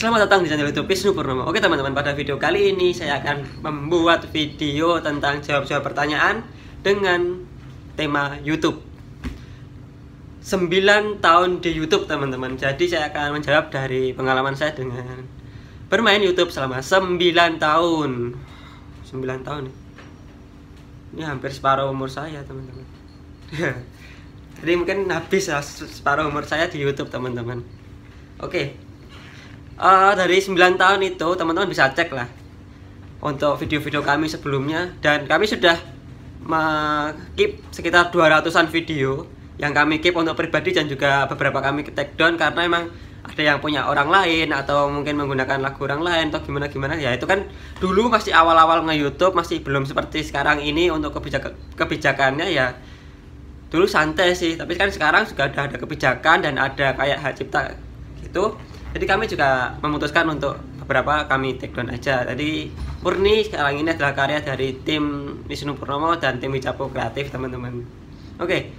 Selamat datang di channel YouTube Wisnu Purnomo. Oke teman-teman, pada video kali ini saya akan membuat video tentang jawab-jawab pertanyaan dengan tema YouTube. 9 tahun di YouTube teman-teman. Jadi saya akan menjawab dari pengalaman saya dengan bermain YouTube selama 9 tahun. 9 tahun nih. Ini hampir separuh umur saya teman-teman. Jadi mungkin habis separuh umur saya di YouTube teman-teman. Oke. Dari 9 tahun itu teman-teman bisa cek lah untuk video-video kami sebelumnya, dan kami sudah keep sekitar 200-an video yang kami keep untuk pribadi, dan juga beberapa kami take down karena emang ada yang punya orang lain atau mungkin menggunakan lagu orang lain atau gimana ya. Itu kan dulu masih awal-awal nge-YouTube, masih belum seperti sekarang ini untuk kebijakannya ya. Dulu santai sih, tapi kan sekarang juga ada kebijakan dan ada kayak hak cipta gitu. Jadi kami juga memutuskan untuk beberapa kami take down aja. Jadi murni sekarang ini adalah karya dari tim Wisnu Purnomo dan tim Wicapo Kreatif teman-teman. Oke,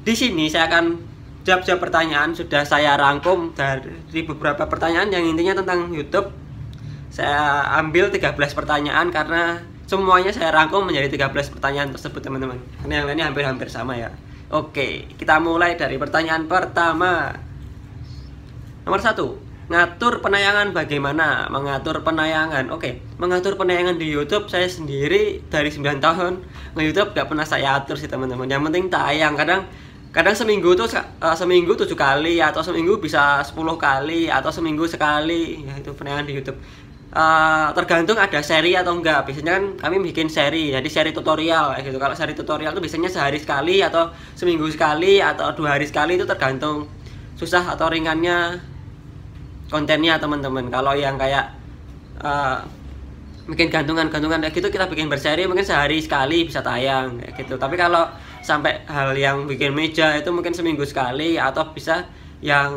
di sini saya akan jawab pertanyaan. Sudah saya rangkum dari beberapa pertanyaan yang intinya tentang YouTube. Saya ambil 13 pertanyaan karena semuanya saya rangkum menjadi 13 pertanyaan tersebut teman-teman. Karena yang lainnya hampir sama ya. Oke, kita mulai dari pertanyaan pertama. Nomor 1, ngatur penayangan bagaimana? Mengatur penayangan. Oke, mengatur penayangan di YouTube saya sendiri dari 9 tahun nge-YouTube gak pernah saya atur sih teman-teman. Yang penting tayang. Kadang seminggu tuh seminggu 7 kali, atau seminggu bisa 10 kali, atau seminggu sekali. Ya itu penayangan di YouTube. Tergantung ada seri atau enggak. Biasanya kan kami bikin seri, jadi seri tutorial gitu. Kalau seri tutorial itu biasanya sehari sekali, atau seminggu sekali, atau 2 hari sekali. Itu tergantung susah atau ringannya kontennya teman-teman. Kalau yang kayak bikin gantungan kayak gitu, kita bikin berseri, mungkin sehari sekali bisa tayang kayak gitu. Tapi kalau sampai hal yang bikin meja itu mungkin seminggu sekali, atau bisa yang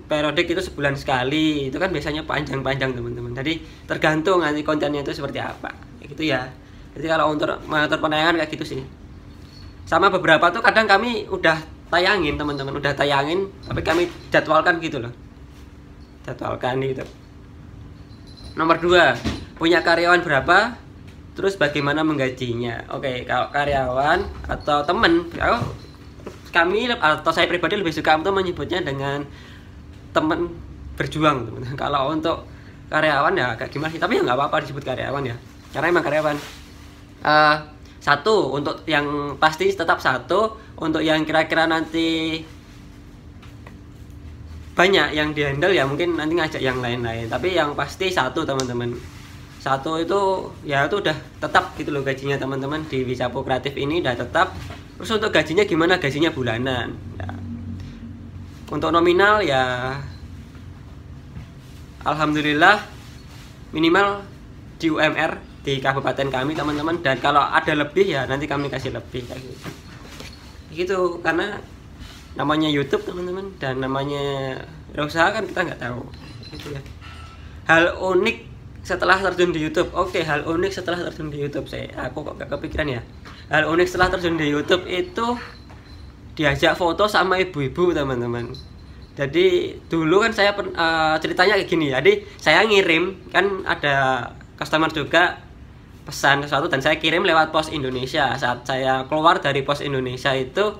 periodik itu sebulan sekali. Itu kan biasanya panjang-panjang teman-teman. Jadi tergantung nanti kontennya itu seperti apa kayak gitu ya. Jadi kalau untuk mengatur penayangan kayak gitu sih. Sama beberapa tuh kadang kami udah tayangin teman-teman, udah tayangin tapi kami jadwalkan gitu loh. Jadwalkan gitu. Nomor 2, punya karyawan berapa? Terus bagaimana menggajinya? Oke, kalau karyawan atau temen, kami atau saya pribadi lebih suka untuk menyebutnya dengan teman berjuang teman. Kalau untuk karyawan ya agak gimana sih, tapi ya nggak apa-apa disebut karyawan ya, karena emang karyawan. Satu, untuk yang pasti tetap satu. Untuk yang kira-kira nanti banyak yang dihandle ya mungkin nanti ngajak yang lain-lain, tapi yang pasti satu teman-teman. Satu itu ya itu udah tetap gitu loh gajinya teman-teman. Di Wicapo Kreatif ini udah tetap. Terus untuk gajinya gimana? Gajinya bulanan ya. Untuk nominal ya alhamdulillah minimal di UMR di kabupaten kami teman-teman, dan kalau ada lebih ya nanti kami kasih lebih kayak gitu. Karena namanya YouTube teman-teman, dan namanya usaha kan kita nggak tahu gitu ya. Hal unik setelah terjun di YouTube. Oke, hal unik setelah terjun di YouTube, aku kok gak kepikiran ya. Hal unik setelah terjun di YouTube itu diajak foto sama ibu-ibu teman-teman. Jadi dulu kan saya ceritanya kayak gini. Jadi saya ngirim, kan ada customer juga pesan sesuatu dan saya kirim lewat Pos Indonesia. Saat saya keluar dari Pos Indonesia itu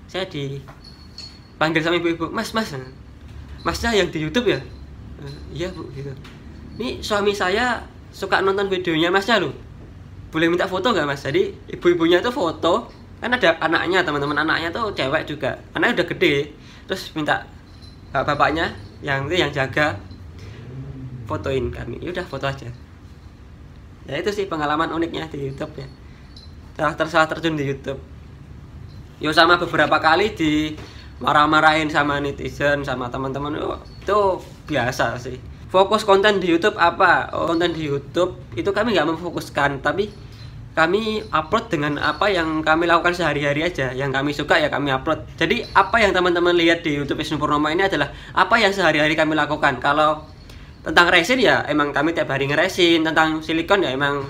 saya dipanggil sama ibu-ibu, masnya yang di YouTube ya? Iya bu gitu. Ini suami saya suka nonton videonya masnya loh, boleh minta foto nggak mas? Jadi ibu-ibunya itu foto, kan ada anaknya teman-teman, anaknya tuh cewek juga, anaknya udah gede, terus minta bapaknya yang jaga fotoin kami. Ya udah foto aja. Ya itu sih pengalaman uniknya di YouTube ya. Salah terjun di YouTube. Yo sama beberapa kali di marah-marahin sama netizen, sama teman-teman, itu biasa sih. Fokus konten di YouTube apa? Konten di YouTube itu kami nggak memfokuskan, tapi kami upload dengan apa yang kami lakukan sehari-hari aja. Yang kami suka ya kami upload. Jadi apa yang teman-teman lihat di YouTube Wisnu Purnomo ini adalah apa yang sehari-hari kami lakukan. Kalau tentang resin ya emang kami tiap hari ngeresin. Tentang silikon ya emang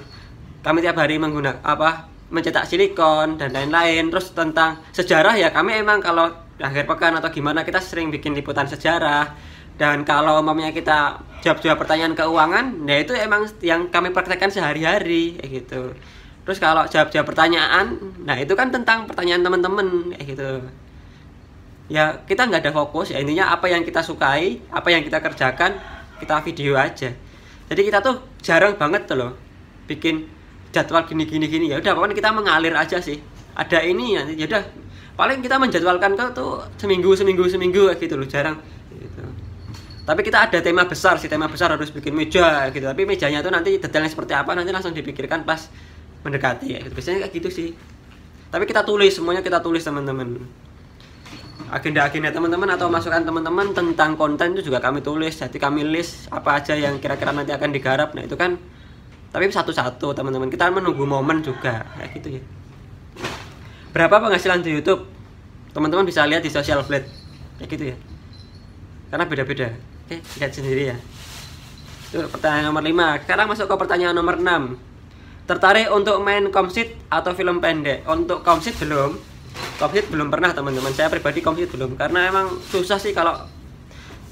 kami tiap hari mencetak silikon dan lain-lain. Terus tentang sejarah ya kami emang kalau akhir pekan atau gimana kita sering bikin liputan sejarah. Dan kalau umpamanya kita jawab pertanyaan keuangan, nah itu emang yang kami praktekkan sehari-hari kayak gitu. Terus kalau jawab pertanyaan, nah itu kan tentang pertanyaan teman-teman kayak gitu. Ya kita nggak ada fokus, ya intinya apa yang kita sukai, apa yang kita kerjakan, kita video aja. Jadi kita tuh jarang banget tuh loh bikin jadwal gini. Ya udah pokoknya kita mengalir aja sih. Ada ini ya udah paling kita menjadwalkan tuh seminggu kayak gitu loh, jarang gitu. Tapi kita ada tema besar sih, tema besar harus bikin meja gitu. Tapi mejanya tuh nanti detailnya seperti apa nanti langsung dipikirkan pas mendekati ya gitu. Biasanya kayak gitu sih. Tapi kita tulis, semuanya kita tulis teman-teman. Agenda-agenda teman-teman atau masukan teman-teman tentang konten itu juga kami tulis. Jadi kami list apa aja yang kira-kira nanti akan digarap. Nah, itu kan tapi satu-satu teman-teman. Kita menunggu momen juga kayak gitu ya. Berapa penghasilan di YouTube? Teman-teman bisa lihat di Social Blade. Kayak gitu ya. Karena beda-beda. Oke, lihat sendiri ya. Itu pertanyaan nomor 5. Sekarang masuk ke pertanyaan nomor 6. Tertarik untuk main komsit atau film pendek? Untuk komsit belum. Komsit belum pernah teman-teman. Saya pribadi komsit belum. Karena emang susah sih kalau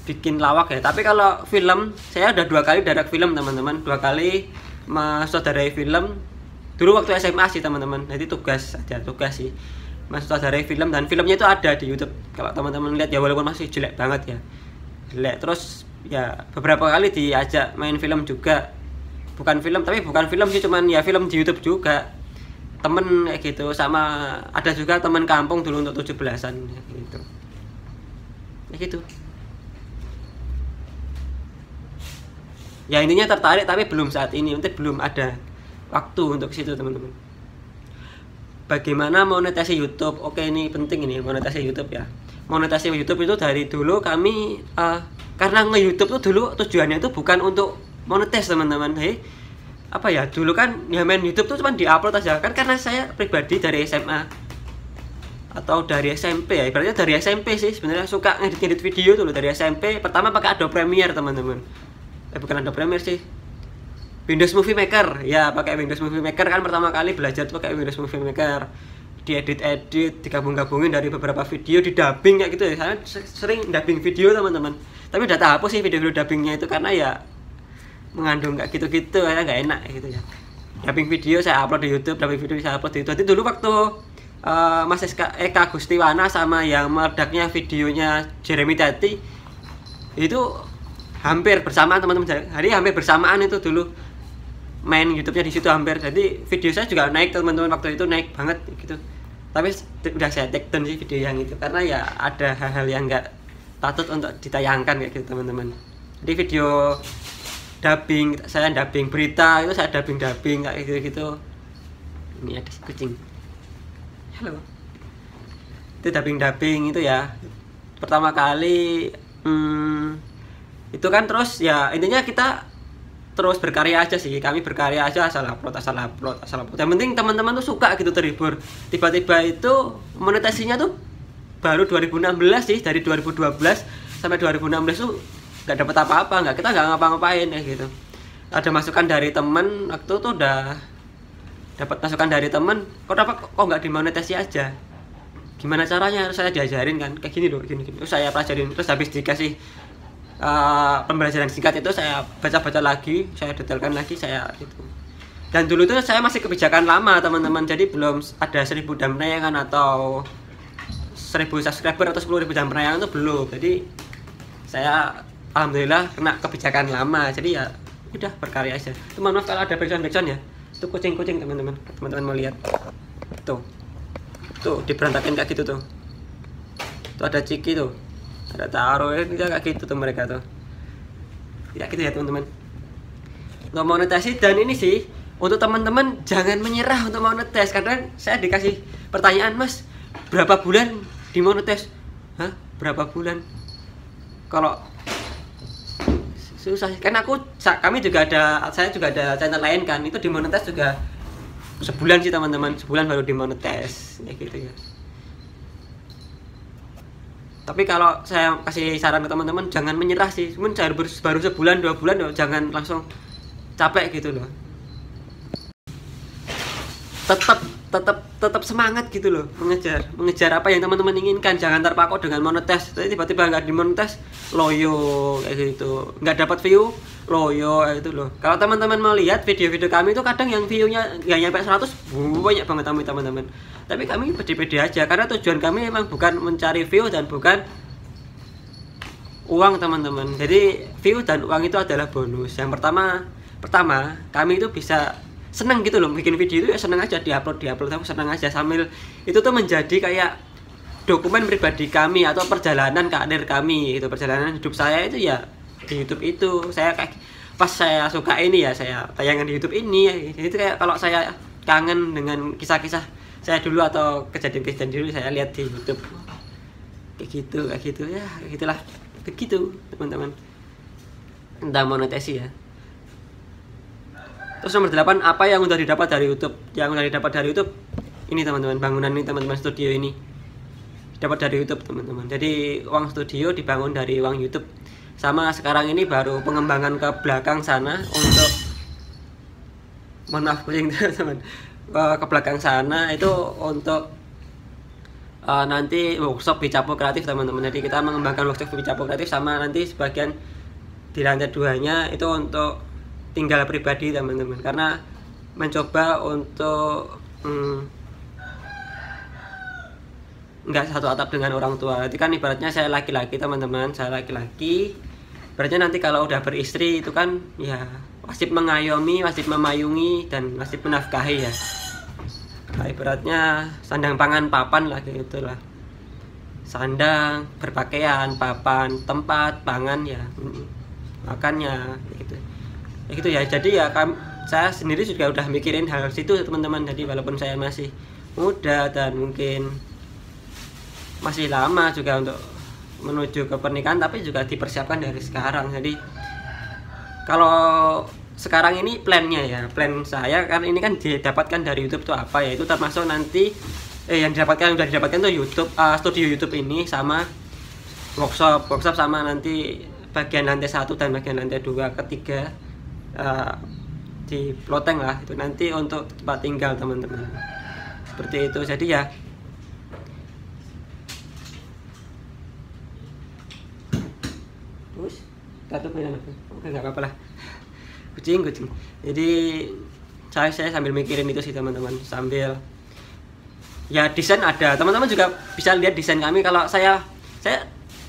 bikin lawak ya. Tapi kalau film, saya udah 2 kali direct film teman-teman. 2 kali mensutradarai film. Dulu waktu SMA sih teman-teman. Jadi tugas sih. Mensutradarai film dan filmnya itu ada di YouTube. Kalau teman-teman lihat ya walaupun masih jelek banget ya. Jelek. Terus ya beberapa kali diajak main film juga. Bukan film sih, cuman ya film di YouTube juga. Temen kayak gitu, sama ada juga teman kampung dulu untuk 17-an gitu. Kayak gitu. Ya intinya tertarik tapi belum saat ini, nanti belum ada waktu untuk situ teman-teman. Bagaimana monetisasi YouTube? Oke, ini penting ini monetisasi YouTube ya. Monetisasi YouTube itu dari dulu kami karena nge-YouTube tuh dulu tujuannya itu bukan untuk monetis teman-teman. Apa ya, dulu kan ya main YouTube tuh cuma diupload aja kan, karena saya pribadi dari SMA atau dari SMP ya, ibaratnya dari SMP sih sebenarnya suka ngedit video tuh loh. Dari SMP pertama pakai Adobe Premiere teman-teman. Bukan Adobe Premiere sih, Windows Movie Maker ya, pakai Windows Movie Maker kan pertama kali belajar tuh pakai Windows Movie Maker. Diedit digabung-gabungin dari beberapa video, di dubbing kayak gitu ya. Saya sering dubbing video teman-teman, tapi udah tak hapus sih video-video dubbingnya itu karena ya mengandung kayak gitu-gitu ya, nggak enak gitu ya. Dubbing video saya upload di YouTube, dubbing video saya upload di YouTube. Jadi dulu waktu Mas Eka Gustiwana sama yang meledaknya videonya Jeremy Tati itu hampir bersamaan teman-teman. Hari hampir bersamaan itu dulu main YouTube-nya di situ hampir. Jadi video saya juga naik teman-teman, waktu itu naik banget gitu. Tapi udah saya take down sih video yang itu karena ya ada hal-hal yang nggak patut untuk ditayangkan kayak gitu teman-teman. Jadi video dubbing, saya dubbing berita itu saya dubbing kayak gitu. Ini ada kucing. Halo. Itu dubbing itu ya. Pertama kali itu kan, terus ya intinya kita terus berkarya aja sih. Kami berkarya aja, asal upload. Yang penting teman-teman tuh suka gitu, terhibur. Tiba-tiba itu monetisasinya tuh baru 2016 sih, dari 2012 sampai 2016 tuh nggak dapat apa-apa, kita nggak ngapa-ngapain ya gitu. Ada masukan dari temen, waktu tuh udah dapat masukan dari temen, kok nggak dimonetisasi aja, gimana caranya, harus saya diajarin kan, kayak gini loh, gini. Terus saya pelajarin, terus habis dikasih pembelajaran singkat itu saya baca lagi, saya detailkan lagi, saya gitu. Dan dulu tuh saya masih kebijakan lama teman-teman, jadi belum ada 1000 jam penayangan atau 1000 subscriber atau 10.000 jam penayangan itu belum. Jadi saya alhamdulillah kena kebijakan lama, jadi ya udah berkarya aja. Maaf kalau ada background ya, itu kucing teman-teman mau lihat tuh diberantakin kayak gitu tuh ada Ciki tuh, ada Taro ini kayak gitu tuh, mereka tuh ya gitu ya teman-teman. Untuk monetisasi, dan ini sih untuk teman-teman jangan menyerah untuk monetis. Kadang saya dikasih pertanyaan, Mas berapa bulan dimonetis? Berapa bulan? Kalau susah kan, kami juga ada, saya juga ada channel lain kan, itu dimonetis juga sebulan sih teman-teman, sebulan baru dimonetis ya gitu ya. Tapi kalau saya kasih saran ke teman-teman jangan menyerah sih, baru sebulan 2 bulan loh, jangan langsung capek gitu loh. Tetap tetap semangat gitu loh, mengejar apa yang teman-teman inginkan. Jangan terpaku dengan monetes, tapi tiba-tiba nggak dimonetes, loyo kayak gitu, nggak dapat view, loyo kayak gitu loh. Kalau teman-teman mau lihat video-video kami itu kadang yang view-nya nggak nyampe 100, banyak banget teman-teman. Tapi kami pede-pede aja, karena tujuan kami memang bukan mencari view dan bukan uang teman-teman. Jadi view dan uang itu adalah bonus. Yang pertama kami itu bisa seneng gitu loh, bikin video itu ya seneng aja, diupload aku seneng aja, sambil itu tuh menjadi kayak dokumen pribadi kami atau perjalanan karir kami, itu perjalanan hidup saya itu ya di YouTube itu. Saya kayak pas saya suka ini ya saya tayangan di YouTube ini, itu kayak kalau saya kangen dengan kisah-kisah saya dulu atau kejadian-kejadian dulu saya lihat di YouTube, kayak gitu ya, kayak gitulah, begitu teman-teman tentang monetasi ya. Terus nomor 8, apa yang udah didapat dari YouTube? Yang udah didapat dari YouTube ini teman-teman, bangunan ini teman-teman, studio ini dapat dari YouTube teman-teman. Jadi uang studio dibangun dari uang YouTube. Sama sekarang ini baru pengembangan ke belakang sana untuk, mohon maaf kucing teman-teman, ke belakang sana itu untuk nanti workshop Bicapo Kreatif teman-teman. Jadi kita mengembangkan workshop Bicapo Kreatif, sama nanti sebagian di lantai 2-nya itu untuk tinggal pribadi teman-teman, karena mencoba untuk nggak satu atap dengan orang tua. Jadi kan ibaratnya saya laki-laki teman-teman, saya laki-laki, ibaratnya nanti kalau udah beristri itu kan ya wajib mengayomi, wajib memayungi, dan wajib menafkahi ya. Nah, ibaratnya sandang pangan papan lah gitu lah, sandang, berpakaian, papan, tempat, pangan ya, makannya gitu. Ya gitu ya. Jadi ya saya sendiri juga udah mikirin hal situ teman-teman. Jadi walaupun saya masih muda dan mungkin masih lama juga untuk menuju ke pernikahan, tapi juga dipersiapkan dari sekarang. Jadi kalau sekarang ini plannya ya, plan saya kan ini kan didapatkan dari YouTube tuh apa ya, itu termasuk nanti yang udah didapatkan tuh YouTube, studio YouTube ini, sama workshop sama nanti bagian lantai 1 dan bagian lantai 2 ketiga di ploteng lah, itu nanti untuk tempat tinggal teman-teman, seperti itu. Jadi ya terus oke, nggak apa-apa lah, kucing. Jadi saya sambil mikirin itu sih teman-teman, sambil ya desain ada, teman-teman juga bisa lihat desain kami. Kalau saya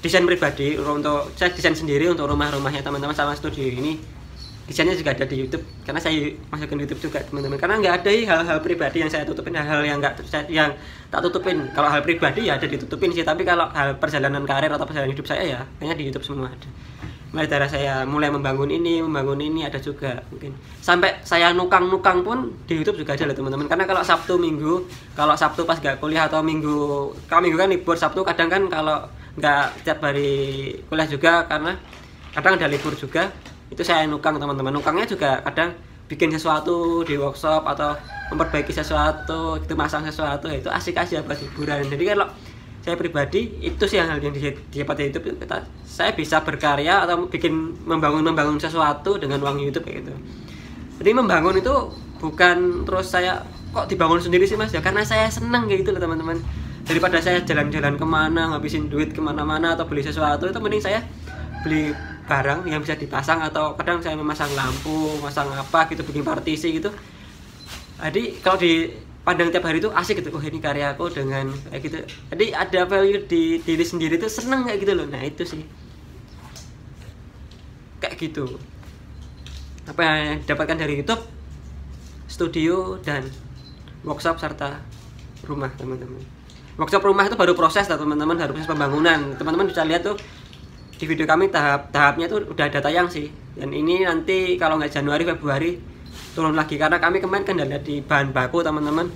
desain pribadi, untuk saya desain sendiri untuk rumah-rumahnya teman-teman sama studio ini. Desainnya juga ada di YouTube, karena saya masukin YouTube juga teman-teman, karena nggak ada hal-hal pribadi yang saya tutupin, hal-hal yang tak tutupin. Kalau hal pribadi ya ada ditutupin sih, tapi kalau hal perjalanan karir atau perjalanan hidup saya ya kayaknya di YouTube semua ada. Mulai dari saya mulai membangun ini ada juga, mungkin sampai saya nukang pun di YouTube juga ada loh teman-teman. Karena kalau Sabtu pas gak kuliah atau kalau minggu kan libur, Sabtu kadang kan kalau nggak tiap hari kuliah juga, karena kadang ada libur juga, itu saya nukang teman-teman. Nukangnya juga kadang bikin sesuatu di workshop atau memperbaiki sesuatu, itu masang sesuatu, itu asik aja buat hiburan. Jadi kalau saya pribadi itu sih hal yang dapat di YouTube, saya bisa berkarya atau membangun sesuatu dengan uang YouTube kayak gitu. Jadi membangun itu bukan terus saya kok dibangun sendiri sih mas ya, karena saya seneng kayak gitu loh teman-teman. Daripada saya jalan-jalan kemana, ngabisin duit kemana-mana atau beli sesuatu, itu mending saya beli barang yang bisa dipasang, atau kadang saya memasang lampu, masang apa gitu, bikin partisi gitu. Jadi kalau dipandang tiap hari itu asik gitu, oh ini karyaku dengan kayak gitu. Jadi ada value di diri sendiri itu, seneng kayak gitu loh. Nah itu sih kayak gitu apa yang didapatkan dari YouTube, studio, dan workshop serta rumah teman-teman. Workshop rumah itu baru proses teman-teman, baru proses pembangunan. Teman-teman bisa lihat tuh di video kami tahapnya tuh udah ada tayang sih, dan ini nanti kalau nggak Januari Februari turun lagi, karena kami kemarin kendala di bahan baku teman-teman,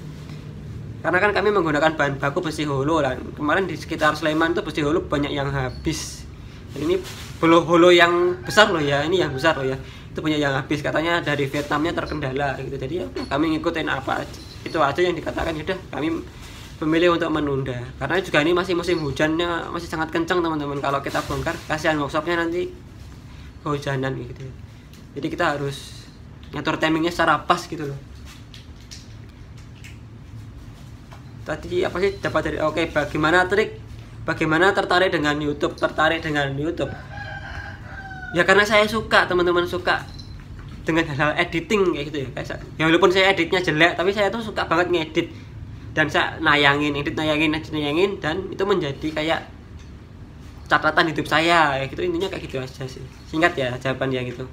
karena kan kami menggunakan bahan baku besi holo, dan kemarin di sekitar Sleman tuh besi holo banyak yang habis. Dan ini belum holo yang besar loh ya, ini yang besar loh ya, itu banyak yang habis, katanya dari Vietnamnya terkendala gitu. Jadi ya kami ngikutin apa itu aja yang dikatakan, yaudah kami memilih untuk menunda, karena juga ini masih musim hujannya masih sangat kencang teman-teman. Kalau kita bongkar kasihan workshopnya nanti kehujanan gitu. Jadi kita harus ngatur timingnya secara pas gitu loh. tadi apa sih dapat dari oke, bagaimana tertarik dengan YouTube, ya karena saya suka, teman-teman, suka dengan hal-hal editing kayak gitu ya. Ya walaupun saya editnya jelek, tapi saya tuh suka banget ngedit, dan saya nayangin dan itu menjadi kayak catatan hidup saya ya gitu, intinya kayak gitu aja sih, singkat ya jawaban yang itu.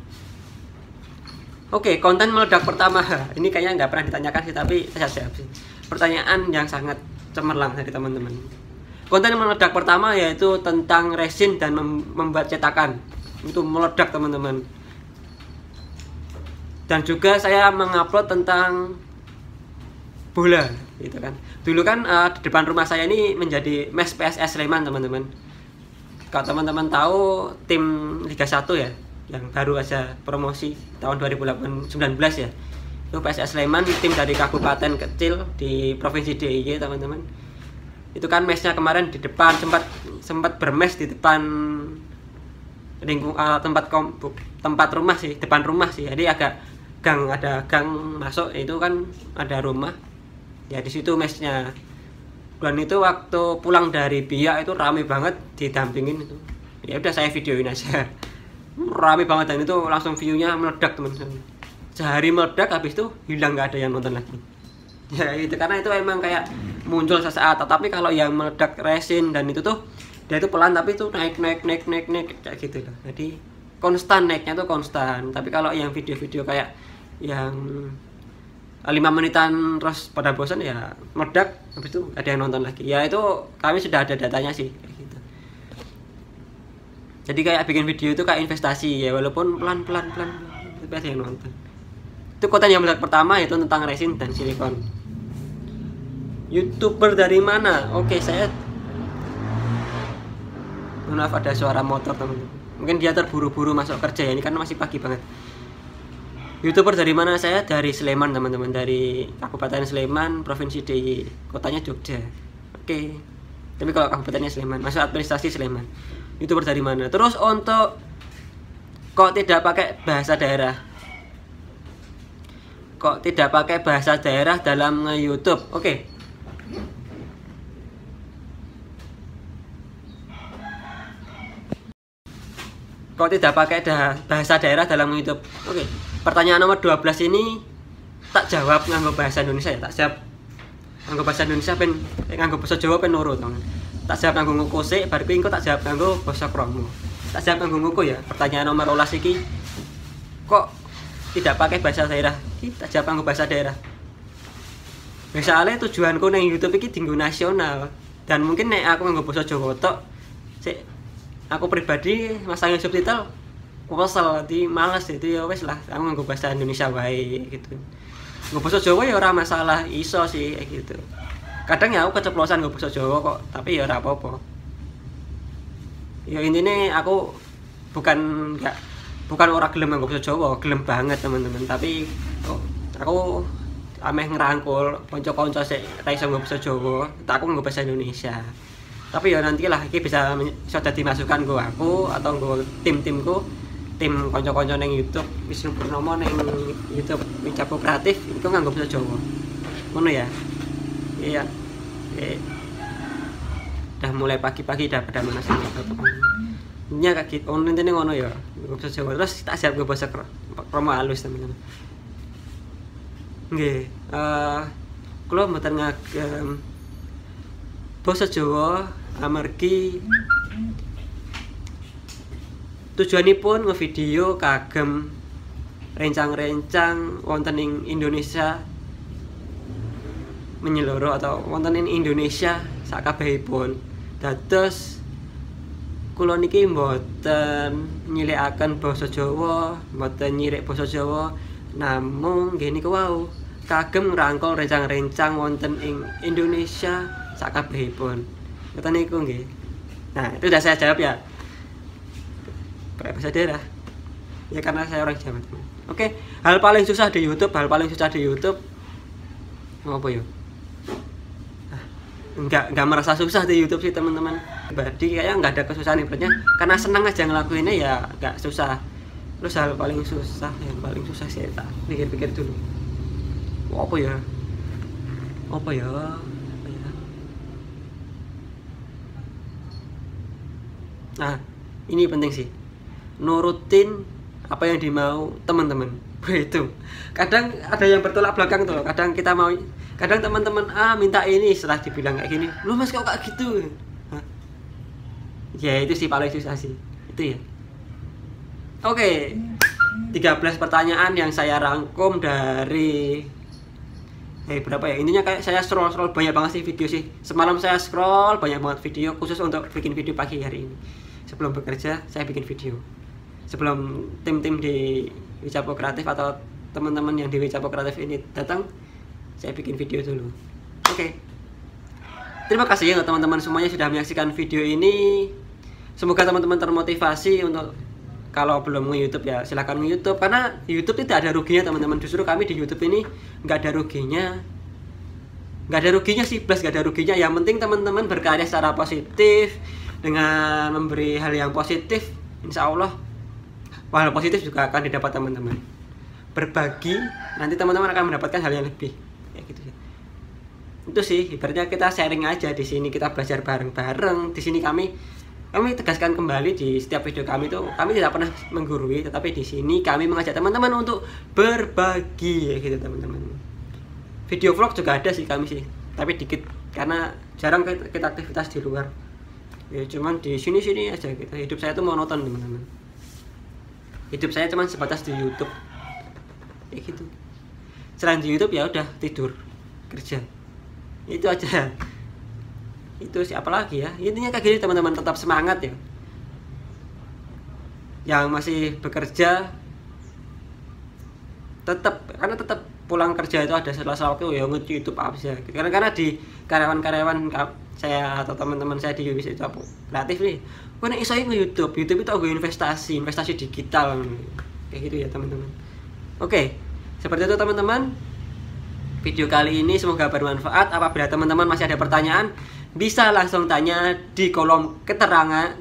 Oke, konten meledak pertama ini kayaknya nggak pernah ditanyakan sih, tapi saya jawab sih, pertanyaan yang sangat cemerlang dari teman-teman. Konten meledak pertama yaitu tentang resin dan membuat cetakan, itu meledak teman-teman. Dan juga saya mengupload tentang bola gitu kan. Dulu kan di depan rumah saya ini menjadi mes PSS Sleman, teman-teman. Kalau teman-teman tahu tim Liga 1 ya, yang baru aja promosi tahun 2019 ya, itu PSS Sleman, tim dari kabupaten kecil di provinsi DIY, teman-teman. Itu kan mesnya kemarin di depan, sempat bermes di depan tempat rumah sih, depan rumah sih. Jadi ada gang masuk, itu kan ada rumah ya, di situ mesnya. Dan itu waktu pulang dari Biak itu rame banget, didampingin itu. Ya udah saya videoin aja. Rame banget, dan itu langsung view-nya meledak, teman-teman. Sehari meledak, habis itu hilang, nggak ada yang nonton lagi. Ya itu karena itu emang kayak muncul sesaat. Tapi kalau yang meledak resin dan itu tuh dia itu pelan, tapi itu naik kayak gitu loh. Jadi konstan, naiknya tuh konstan. Tapi kalau yang video-video kayak yang 5 menitan terus pada bosan ya meledak, habis itu ada yang nonton lagi. Ya itu kami sudah ada datanya sih kayak gitu. Jadi kayak bikin video itu kayak investasi ya, walaupun pelan tapi ada yang nonton. Itu konten yang meledak pertama, yaitu tentang resin dan silikon. YouTuber dari mana? Oke, saya maaf ada suara motor, teman-teman. Mungkin dia terburu-buru masuk kerja ya, ini kan masih pagi banget. YouTuber dari mana? Saya dari Sleman, teman-teman, dari Kabupaten Sleman, Provinsi DIY, kotanya Jogja. Oke. Tapi kalau kabupatennya Sleman, masuk administrasi Sleman. YouTuber dari mana? Terus untuk kok tidak pakai bahasa daerah? Kok tidak pakai bahasa daerah dalam nge-YouTube? Oke. Kok tidak pakai bahasa daerah dalam YouTube? Oke. Pertanyaan nomor 12 ini tak jawab nganggo bahasa Indonesia ya, tak jawab nganggo bahasa Indonesia nganggo basa Jawa nurut, teman. Tak jawab nganggo nguku sik, bar kuwi engko tak jawab nganggo basa kromo. Tak jawab nganggo nguku ya. Pertanyaan nomor 12 iki kok tidak pakai bahasa daerah? Iki tak jawab nganggo bahasa daerah. Misalnya tujuanku nang YouTube iki dinggo nasional, dan mungkin nek aku nganggo basa Jawa tok sik, aku pribadi masang subtitle kesel, di males, itu ya wes lah, aku nganggo bahasa Indonesia wae gitu. Nggo basa Jawa ya ora masalah, iso sih kayak gitu. Kadang ya aku keceplosan nggo basa Jawa kok, tapi ya ora apa-apa. Ya intinya aku bukan orang gelem nggo basa Jawa, gelem banget, teman-teman. Tapi aku ameh ngerangkul kanca-kanca sik ra iso nggo basa Jawa, tak aku nggo bahasa Indonesia. Tapi ya nantilah iki bisa iso dadi masukan nggo aku atau nggo tim-timku, tim kanca-kanca ning YouTube, Wisnu Purnomo ning YouTube Wicapo Kreatif iku nganggo basa Jawa. Ngono ya. Iya. Udah mulai pagi-pagi pada mana sih? Nya kayak gitu. Intine ngono ya. Nggo basa Jawa terus tak siap nggo basa kromo halus, teman-teman. Nggih, kula mboten ngagem basa Jawa amargi tujuanipun ngevideo kagem rencang-rencang wonten ing Indonesia menyeluruh atau wonten ing Indonesia sakabehipun. Dados kula niki mboten nyilikaken basa Jawa, mboten nyirik basa Jawa, namung nggih niku wau kagem ngrangkul rencang-rencang wonten ing Indonesia sakabehipun. Ngoten niku nggih. Nah, itu sudah saya jawab ya. Pakai bahasa daerah ya karena saya orang Jawa, teman. Oke, hal paling susah di YouTube apa ya? Enggak merasa susah di YouTube sih, teman-teman. Berarti kayaknya enggak ada kesusahan, ibaratnya karena senang aja ngelakuinnya ya enggak susah. Terus hal paling susah sih tak pikir-pikir dulu. Apa ya? Nah, ini penting sih, nurutin apa yang dimau teman-teman. Itu kadang ada yang bertolak belakang tuh, kadang kita mau, kadang teman-teman minta ini, setelah dibilang kayak gini, lu mas kok kayak gitu. Hah? Ya itu sih paling susah sih itu ya. Oke, 13 pertanyaan yang saya rangkum dari berapa ya, intinya kayak saya scroll banyak banget sih video sih. Semalam saya scroll banyak banget video khusus untuk bikin video pagi hari ini. Sebelum bekerja saya bikin video, sebelum tim-tim di Wicapo Kreatif atau teman-teman yang di Wicapo Kreatif ini datang, saya bikin video dulu. Oke, terima kasih ya teman-teman semuanya sudah menyaksikan video ini. Semoga teman-teman termotivasi untuk, kalau belum nge-YouTube ya silahkan nge-YouTube, karena YouTube tidak ada ruginya teman-teman. Justru kami di YouTube ini nggak ada ruginya sih, plus nggak ada ruginya. Yang penting teman-teman berkarya secara positif dengan memberi hal yang positif, insya Allah hal positif juga akan didapat teman-teman. Berbagi, nanti teman-teman akan mendapatkan hal yang lebih, kayak gitu ya. Itu sih ibaratnya kita sharing aja di sini, kita belajar bareng-bareng di sini. Kami tegaskan kembali di setiap video kami tuh, kami tidak pernah menggurui, tetapi di sini kami mengajak teman-teman untuk berbagi, gitu teman-teman. Video vlog juga ada sih kami sih, tapi dikit karena jarang kita aktivitas di luar. Ya cuman di sini aja gitu. Hidup saya tuh monoton teman-teman. Hidup saya cuman sebatas di YouTube, kayak gitu. Selain di YouTube ya udah tidur, kerja, itu aja. Itu sih apalagi ya, intinya kayak gini teman-teman, tetap semangat ya. Yang masih bekerja tetap pulang kerja itu ada sela-sela waktu ya nge-YouTube apa sih. Karena di karyawan saya atau teman-teman saya di Wicapo Kreatif nih, kok nek iso nge-YouTube itu aku investasi digital kayak gitu ya teman-teman. Oke, seperti itu teman-teman. Video kali ini semoga bermanfaat. Apabila teman-teman masih ada pertanyaan, bisa langsung tanya di kolom keterangan,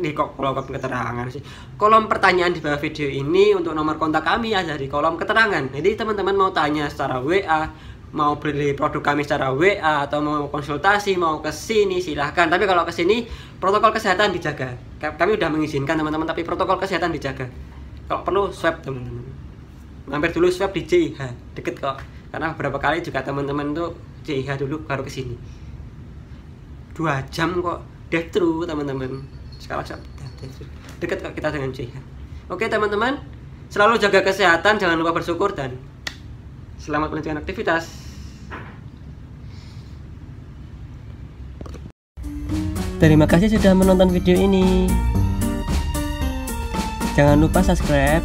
kolom pertanyaan di bawah video ini. Untuk nomor kontak kami ada di kolom keterangan. Jadi teman-teman mau tanya secara WA, mau beli produk kami secara WA, atau mau konsultasi, mau ke sini silahkan. Tapi kalau ke sini protokol kesehatan dijaga. Kami udah mengizinkan teman-teman, tapi protokol kesehatan dijaga. Kalau perlu swab teman-teman, mampir dulu swab di JIH, deket kok. Karena beberapa kali juga teman-teman tuh JIH dulu baru ke sini. 2 jam kok drive thru teman-teman. Sekarang deket kok kita dengan JIH. Oke teman-teman, selalu jaga kesehatan, jangan lupa bersyukur, dan selamat melanjutkan aktivitas. Terima kasih sudah menonton video ini. Jangan lupa subscribe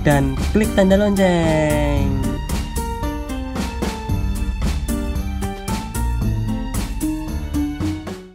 dan klik tanda lonceng.